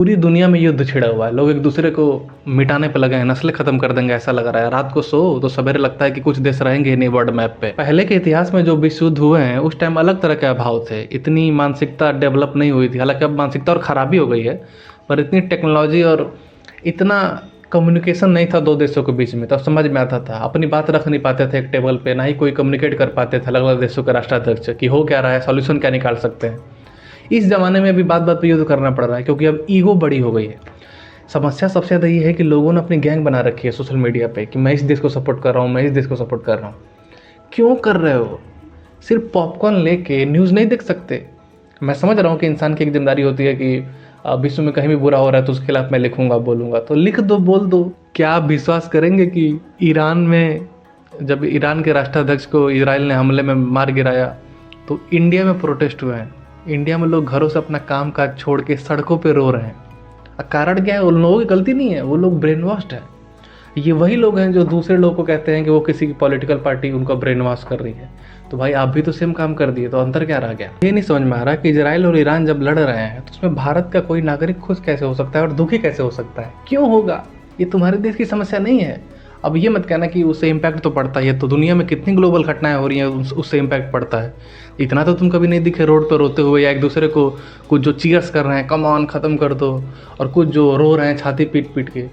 पूरी दुनिया में युद्ध छिड़ा हुआ है। लोग एक दूसरे को मिटाने पे लगे हैं, नस्लें खत्म कर देंगे ऐसा लग रहा है। रात को सो तो सवेरे लगता है कि कुछ देश रहेंगे ही नहीं वर्ल्ड मैप पे। पहले के इतिहास में जो विश्व युद्ध हुए हैं उस टाइम अलग तरह के अभाव थे, इतनी मानसिकता डेवलप नहीं हुई थी। हालांकि अब मानसिकता और खराबी हो गई है, पर इतनी टेक्नोलॉजी और इतना कम्युनिकेशन नहीं था दो देशों के बीच में। तब समझ में आता था, अपनी बात रख नहीं पाते थे एक टेबल पे, ना ही कोई कम्युनिकेट कर पाते थे अलग अलग देशों के राष्ट्राध्यक्ष कि हो क्या रहा है, सॉल्यूशन क्या निकाल सकते हैं। इस ज़माने में भी बात बात पे युद्ध करना पड़ रहा है, क्योंकि अब ईगो बड़ी हो गई है। समस्या सबसे ज़्यादा ये है कि लोगों ने अपनी गैंग बना रखी है सोशल मीडिया पे कि मैं इस देश को सपोर्ट कर रहा हूँ, मैं इस देश को सपोर्ट कर रहा हूँ। क्यों कर रहे हो? सिर्फ पॉपकॉर्न लेके न्यूज़ नहीं देख सकते? मैं समझ रहा हूँ कि इंसान की एक जिम्मेदारी होती है कि विश्व में कहीं भी बुरा हो रहा है तो उसके खिलाफ मैं लिखूंगा, बोलूँगा। तो लिख दो, बोल दो। क्या आप विश्वास करेंगे कि ईरान में जब ईरान के राष्ट्राध्यक्ष को इजराइल ने हमले में मार गिराया तो इंडिया में प्रोटेस्ट हुए हैं। इंडिया में लोग घरों से अपना काम काज छोड़ के सड़कों पे रो रहे हैं। कारण क्या है? उन लोगों की गलती नहीं है, वो लोग ब्रेन वॉश्ड है। ये वही लोग हैं जो दूसरे लोगों को कहते हैं कि वो किसी की पॉलिटिकल पार्टी उनको ब्रेन वॉश कर रही है। तो भाई आप भी तो सेम काम कर दिए, तो अंतर क्या रह गया? ये नहीं समझ में आ रहा कि इजराइल और ईरान जब लड़ रहे हैं तो उसमें भारत का कोई नागरिक खुश कैसे हो सकता है और दुखी कैसे हो सकता है? क्यों होगा? ये तुम्हारे देश की समस्या नहीं है। अब ये मत कहना कि उससे इम्पैक्ट तो पड़ता ही है। तो दुनिया में कितनी ग्लोबल घटनाएं हो रही हैं उससे इम्पैक्ट पड़ता है। इतना तो तुम कभी नहीं दिखे रोड पर रोते हुए, या एक दूसरे को कुछ जो चीयर्स कर रहे हैं कम ऑन ख़त्म कर दो, और कुछ जो रो रहे हैं छाती पीट पीट के।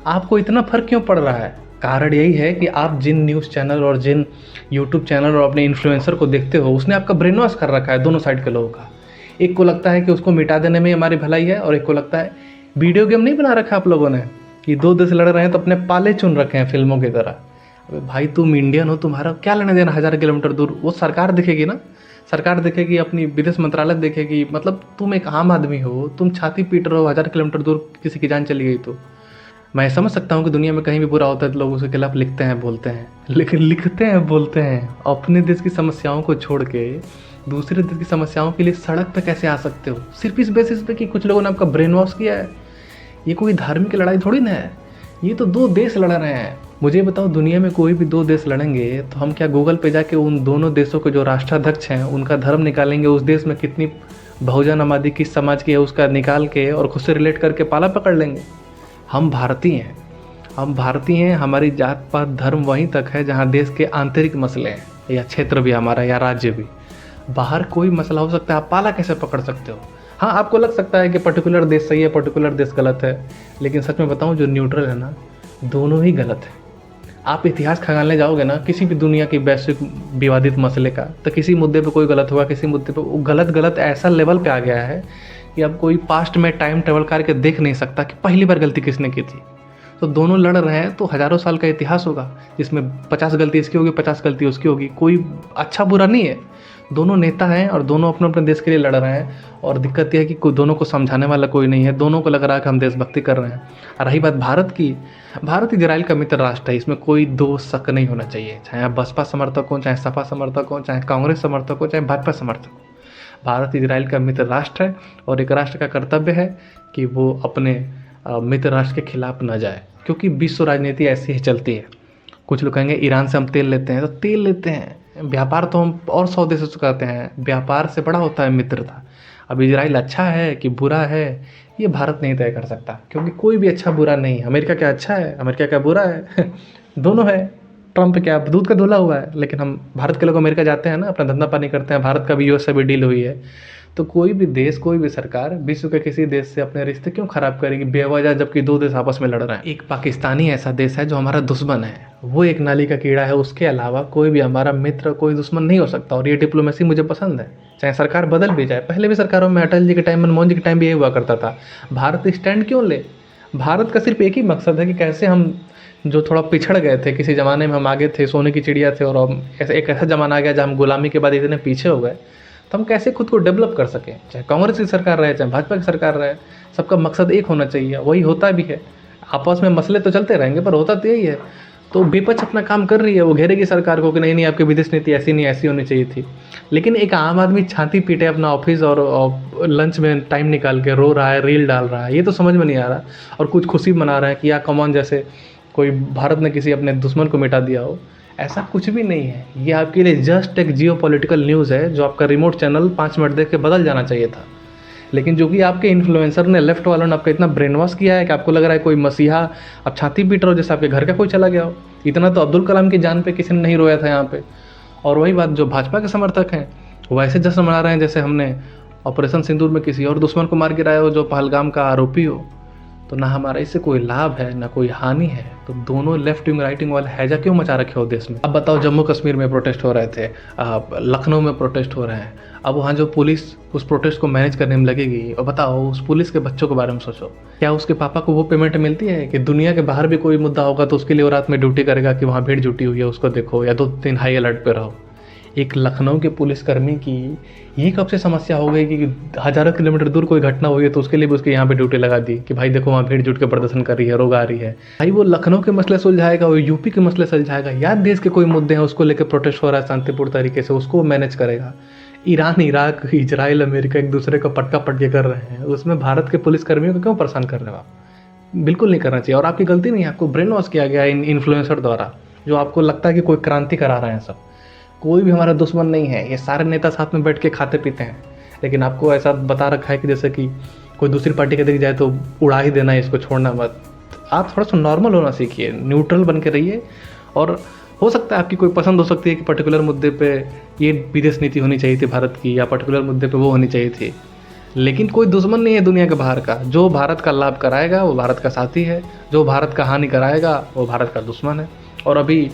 आपको इतना फ़र्क क्यों पड़ रहा है? कारण यही है कि आप जिन न्यूज़ चैनल और जिन यूट्यूब चैनल और अपने इन्फ्लुएंसर को देखते हो, उसने आपका ब्रेन वॉश कर रखा है दोनों साइड के लोगों का। एक को लगता है कि उसको मिटा देने में हमारी भलाई है, और एक को लगता है वीडियो गेम नहीं बना रखा आप लोगों ने कि दो देश लड़ रहे हैं तो अपने पाले चुन रखे हैं फिल्मों की तरह। अबे भाई तुम इंडियन हो, तुम्हारा क्या लेना देना 1000 किलोमीटर दूर? वो सरकार देखेगी ना, सरकार देखेगी, अपनी विदेश मंत्रालय देखेगी। मतलब तुम एक आम आदमी हो, तुम छाती पीट रहे हो 1000 किलोमीटर दूर किसी की जान चली गई तो। मैं समझ सकता हूँ कि दुनिया में कहीं भी बुरा होता है तो लोग उसके खिलाफ लिखते हैं, बोलते हैं, लेकिन लिखते हैं बोलते हैं, अपने देश की समस्याओं को छोड़ के दूसरे देश की समस्याओं के लिए सड़क पे कैसे आ सकते हो? सिर्फ इस बेसिस पे कि कुछ लोगों ने आपका ब्रेन वॉश किया है। ये कोई धार्मिक लड़ाई थोड़ी ना है, ये तो दो देश लड़ रहे हैं। मुझे बताओ, दुनिया में कोई भी दो देश लड़ेंगे तो हम क्या गूगल पे जाके उन दोनों देशों के जो राष्ट्राध्यक्ष हैं उनका धर्म निकालेंगे, उस देश में कितनी बहुजन आबादी किस समाज की है उसका निकाल के और खुद से रिलेट करके पाला पकड़ लेंगे? हम भारतीय हैं, हम भारतीय हैं। हमारी जात पात धर्म वहीं तक है जहाँ देश के आंतरिक मसले हैं, या क्षेत्र भी हमारा, या राज्य भी। बाहर कोई मसला हो सकता है, आप पाला कैसे पकड़ सकते हो? हाँ, आपको लग सकता है कि पर्टिकुलर देश सही है, पर्टिकुलर देश गलत है, लेकिन सच में बताऊं जो न्यूट्रल है ना, दोनों ही गलत है। आप इतिहास खंगालने जाओगे ना किसी भी दुनिया की वैश्विक विवादित मसले का, तो किसी मुद्दे पे कोई गलत होगा, किसी मुद्दे पे वो गलत गलत ऐसा लेवल पे आ गया है कि अब कोई पास्ट में टाइम ट्रेवल करके देख नहीं सकता कि पहली बार गलती किसने की थी। तो दोनों लड़ रहे हैं तो हज़ारों साल का इतिहास होगा जिसमें 50 गलती इसकी होगी, 50 गलती उसकी होगी। कोई अच्छा बुरा नहीं है, दोनों नेता हैं और दोनों अपने अपने देश के लिए लड़ रहे हैं। और दिक्कत यह है कि दोनों को समझाने वाला कोई नहीं है, दोनों को लग रहा है कि हम देशभक्ति कर रहे हैं। और रही बात भारत की, भारत इजराइल का मित्र राष्ट्र है, इसमें कोई दो शक नहीं होना चाहिए। चाहे आप बसपा समर्थक हो, चाहे सपा समर्थक हो, चाहे कांग्रेस समर्थक हो, चाहे भाजपा समर्थक हो, भारत इजराइल का मित्र राष्ट्र है। और एक राष्ट्र का कर्तव्य है कि वो अपने मित्र राष्ट्र के खिलाफ न जाए, क्योंकि विश्व राजनीति ऐसी ही चलती है। कुछ लोग कहेंगे ईरान से हम तेल लेते हैं, तो तेल लेते हैं, व्यापार तो हम और 100 देशों से करते हैं, व्यापार से बड़ा होता है मित्रता। अब इजराइल अच्छा है कि बुरा है, ये भारत नहीं तय कर सकता, क्योंकि कोई भी अच्छा बुरा नहीं। अमेरिका क्या अच्छा है, अमेरिका क्या बुरा है? दोनों है। ट्रम्प क्या दूध का धुला हुआ है? लेकिन हम भारत के लोग अमेरिका जाते हैं ना, अपना धंधा पानी करते हैं। भारत का भी यूएस से भी डील हुई है। तो कोई भी देश, कोई भी सरकार विश्व के किसी देश से अपने रिश्ते क्यों खराब करेगी बेवजह, जबकि दो देश आपस में लड़ रहे हैं? एक पाकिस्तानी ऐसा देश है जो हमारा दुश्मन है, वो एक नाली का कीड़ा है। उसके अलावा कोई भी हमारा मित्र, कोई दुश्मन नहीं हो सकता। और ये डिप्लोमेसी मुझे पसंद है, चाहे सरकार बदल भी जाए। पहले भी सरकारों में, अटल जी के टाइम, मनमोहन जी के टाइम भी यही हुआ करता था। भारत स्टैंड क्यों ले? भारत का सिर्फ एक ही मकसद है कि कैसे हम जो थोड़ा पिछड़ गए थे, किसी ज़माने में हम आगे थे, सोने की चिड़िया थे, और हम ऐसे एक ऐसा ज़माना आ गया जहाँ हम गुलामी के बाद इतने पीछे हो गए, तो हम कैसे खुद को डेवलप कर सकें। चाहे कांग्रेस की सरकार रहे, चाहे भाजपा की सरकार रहे, सबका मकसद एक होना चाहिए। वही होता भी है। आपस में मसले तो चलते रहेंगे, पर होता तो यही है। तो विपक्ष अपना काम कर रही है, वो घेरेगी सरकार को कि नहीं नहीं आपकी विदेश नीति ऐसी नहीं, ऐसी होनी चाहिए थी। लेकिन एक आम आदमी छाती पीटे अपना ऑफिस और लंच में टाइम निकाल के रो रहा है, रील डाल रहा है, ये तो समझ में नहीं आ रहा। और कुछ खुशी मना रहे हैं कि या कमॉन, जैसे कोई भारत ने किसी अपने दुश्मन को मिटा दिया हो। ऐसा कुछ भी नहीं है। ये आपके लिए जस्ट एक जियो पॉलिटिकल न्यूज़ है जो आपका रिमोट चैनल 5 मिनट देख के बदल जाना चाहिए था। लेकिन जो कि आपके इन्फ्लुएंसर ने, लेफ्ट वालों ने आपका इतना ब्रेन वॉश किया है कि आपको लग रहा है कोई मसीहा, आप छाती पीट रहे हो जैसे आपके घर का कोई चला गया हो। इतना तो अब्दुल कलाम की जान पे किसी ने नहीं रोया था यहाँ पे। और वही बात, जो भाजपा के समर्थक हैं वो ऐसे जश्न मना रहे हैं जैसे हमने ऑपरेशन सिंदूर में किसी और दुश्मन को मार गिराया हो जो पहलगाम का आरोपी हो। तो ना हमारा इससे कोई लाभ है ना कोई हानि है, तो दोनों लेफ्ट विंग राइट विंग वाले हैजा क्यों मचा रखे हो देश में। अब बताओ, जम्मू कश्मीर में प्रोटेस्ट हो रहे थे, लखनऊ में प्रोटेस्ट हो रहे हैं, अब वहाँ जो पुलिस उस प्रोटेस्ट को मैनेज करने में लगेगी, और बताओ उस पुलिस के बच्चों के बारे में सोचो, क्या उसके पापा को वो पेमेंट मिलती है कि दुनिया के बाहर भी कोई मुद्दा होगा तो उसके लिए वो रात में ड्यूटी करेगा कि वहाँ भीड़ जुटी हुई है उसको देखो, या 2-3 हाई अलर्ट पे रहो। एक लखनऊ के पुलिसकर्मी की ये कब से समस्या हो गई कि हज़ारों किलोमीटर दूर कोई घटना हुई है तो उसके लिए भी उसके यहाँ पे ड्यूटी लगा दी कि भाई देखो वहाँ भीड़ जुट के प्रदर्शन कर रही है, रोग आ रही है। भाई वो लखनऊ के मसले सुलझाएगा, वो यूपी के मसले सुलझाएगा, या देश के कोई मुद्दे हैं उसको लेकर प्रोटेस्ट हो रहा है शांतिपूर्ण तरीके से, उसको मैनेज करेगा। ईरान, इराक, इजराइल, अमेरिका एक दूसरे को पटका पटके कर रहे हैं, उसमें भारत के पुलिसकर्मियों को क्यों परेशान कर रहे हो आप? बिल्कुल नहीं करना चाहिए। और आपकी गलती नहीं है, आपको ब्रेन वॉश किया गया इन इन्फ्लुएंसर द्वारा, जो आपको लगता है कि कोई क्रांति करा रहे हैं। सब कोई भी हमारा दुश्मन नहीं है, ये सारे नेता साथ में बैठ के खाते पीते हैं, लेकिन आपको ऐसा बता रखा है कि जैसे कि कोई दूसरी पार्टी के दिख जाए तो उड़ा ही देना है, इसको छोड़ना मत। आप थोड़ा सा नॉर्मल होना सीखिए, न्यूट्रल बन के रहिए। और हो सकता है आपकी कोई पसंद हो सकती है कि पर्टिकुलर मुद्दे पे ये विदेश नीति होनी चाहिए थी भारत की, या पर्टिकुलर मुद्दे पे वो होनी चाहिए थी, लेकिन कोई दुश्मन नहीं है दुनिया के बाहर का। जो भारत का लाभ कराएगा वो भारत का साथी है, जो भारत का हानि कराएगा वो भारत का दुश्मन है। और अभी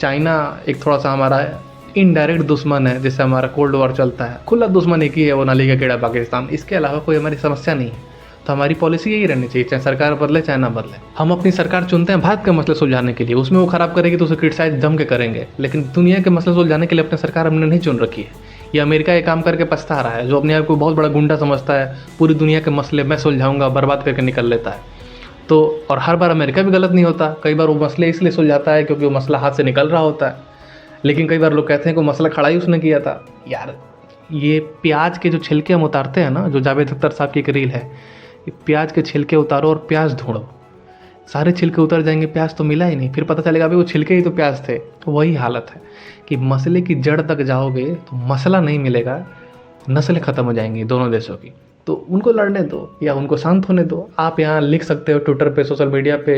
चाइना एक थोड़ा सा हमारा इनडायरेक्ट दुश्मन है, जिससे हमारा कोल्ड वॉर चलता है। खुला दुश्मन एक ही है, वो नाली का कीड़ा पाकिस्तान। इसके अलावा कोई हमारी समस्या नहीं है। तो हमारी पॉलिसी यही रहनी चाहिए, चाहे सरकार बदले चाहे ना बदले। हम अपनी सरकार चुनते हैं भारत के मसले सुलझाने के लिए, उसमें वो खराब करेगी तो उसे क्रिटिसाइज जम के करेंगे, लेकिन दुनिया के मसले सुलझाने के लिए अपनी सरकार हमने नहीं चुन रखी है। ये अमेरिका ये काम करके पछता रहा है, जो अपने आप को बहुत बड़ा गुंडा समझता है, पूरी दुनिया के मसले मैं सुलझाऊंगा, बर्बाद करके निकल लेता है। तो और हर बार अमेरिका भी गलत नहीं होता, कई बार वो मसले इसलिए सुलझाता है क्योंकि वो मसला हाथ से निकल रहा होता है। लेकिन कई बार लोग कहते हैं कि मसला खड़ा ही उसने किया था। यार ये प्याज के जो छिलके हम उतारते हैं ना, जो जावेद अख्तर साहब की एक रील है, ये प्याज के छिलके उतारो और प्याज ढूंढो, सारे छिलके उतर जाएंगे, प्याज तो मिला ही नहीं, फिर पता चलेगा भाई वो छिलके ही तो प्याज थे। तो वही हालत है कि मसले की जड़ तक जाओगे तो मसला नहीं मिलेगा, नस्लें ख़त्म हो जाएंगी दोनों देशों की। तो उनको लड़ने दो या उनको शांत होने दो। आप यहाँ लिख सकते हो, ट्विटर पे, सोशल मीडिया पे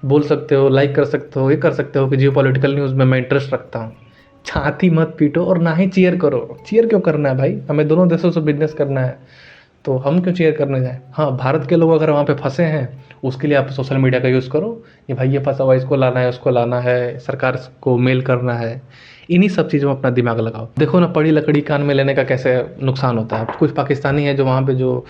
बोल सकते हो, लाइक कर सकते हो, ये कर सकते हो कि जियो पॉलिटिकल न्यूज़ में मैं इंटरेस्ट रखता हूँ। छाती मत पीटो और ना ही चीयर करो। चीयर क्यों करना है भाई? हमें दोनों देशों से बिजनेस करना है, तो हम क्यों चीयर करने जाएँ? हाँ, भारत के लोग अगर वहाँ पे फंसे हैं उसके लिए आप सोशल मीडिया का यूज़ करो कि भाई ये फंसा हुआ, इसको लाना है, उसको लाना है, सरकार को मेल करना है। इन्हीं सब चीज़ों में अपना दिमाग लगाओ। देखो ना, पड़ी लकड़ी कान में लेने का कैसे नुकसान होता है। कुछ पाकिस्तानी है जो वहाँ पे जो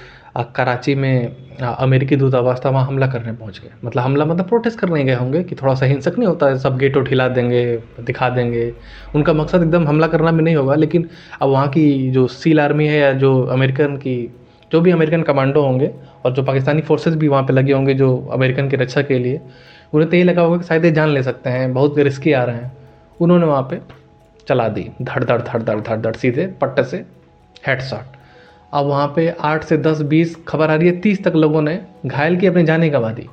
कराची में अमेरिकी दूतावास था, वहाँ हमला करने पहुँच गए। मतलब हमला मतलब प्रोटेस्ट करने गए होंगे कि थोड़ा सा हिंसक नहीं होता है, सब गेट उठ हिला देंगे, दिखा देंगे। उनका मकसद एकदम हमला करना भी नहीं होगा, लेकिन अब वहाँ की जो सील आर्मी है या जो अमेरिकन की, जो भी अमेरिकन कमांडो होंगे और जो पाकिस्तानी फोर्सेस भी वहाँ पे लगे होंगे जो अमेरिकन की रक्षा के लिए, उन्हें तो ये लगा होगा कि शायद ये जान ले सकते हैं, बहुत रिस्की आ रहे हैं। उन्होंने वहाँ पे चला दी, धड़ धड़ धड़ धड़ धड़ धड़, सीधे पट्टे से हेडशॉट। अब वहाँ पे 8 से 10, 20, खबर आ रही है 30 तक लोगों ने घायल की, अपनी जान गंवा दी।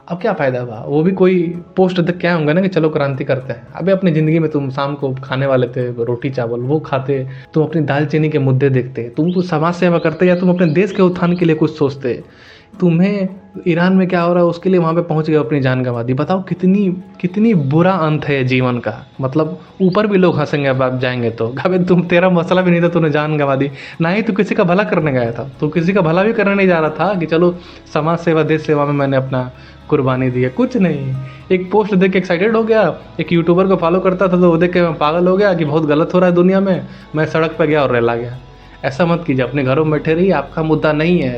अब क्या फ़ायदा हुआ? वो भी कोई पोस्ट देख क्या होंगे ना कि चलो क्रांति करते हैं। अबे अपनी ज़िंदगी में तुम शाम को खाने वाले थे रोटी चावल, वो खाते, तुम अपनी दाल चीनी के मुद्दे देखते, तुम कुछ समाज सेवा करते, या तुम अपने देश के उत्थान के लिए कुछ सोचते। तुम्हें ईरान में क्या हो रहा है उसके लिए वहाँ पे पहुँच गए, अपनी जान गंवा दी। बताओ कितनी बुरा अंत है जीवन का। मतलब ऊपर भी लोग हंसेंगे अब आप जाएंगे तो, अबे तेरा मसला भी नहीं था, तूने जान गंवा दी। ना ही तू किसी का भला करने गया था, तू किसी का भला भी करने नहीं जा रहा था कि चलो समाज सेवा, देश सेवा में मैंने अपना कुर्बानी दी है। कुछ नहीं, एक पोस्ट देख के एक्साइटेड हो गया। एक यूट्यूबर को फॉलो करता था तो वो देख के मैं पागल हो गया कि बहुत गलत हो रहा है दुनिया में, मैं सड़क पर गया और रेला गया। ऐसा मत कीजिए, अपने घरों में बैठे रहिए, आपका मुद्दा नहीं है।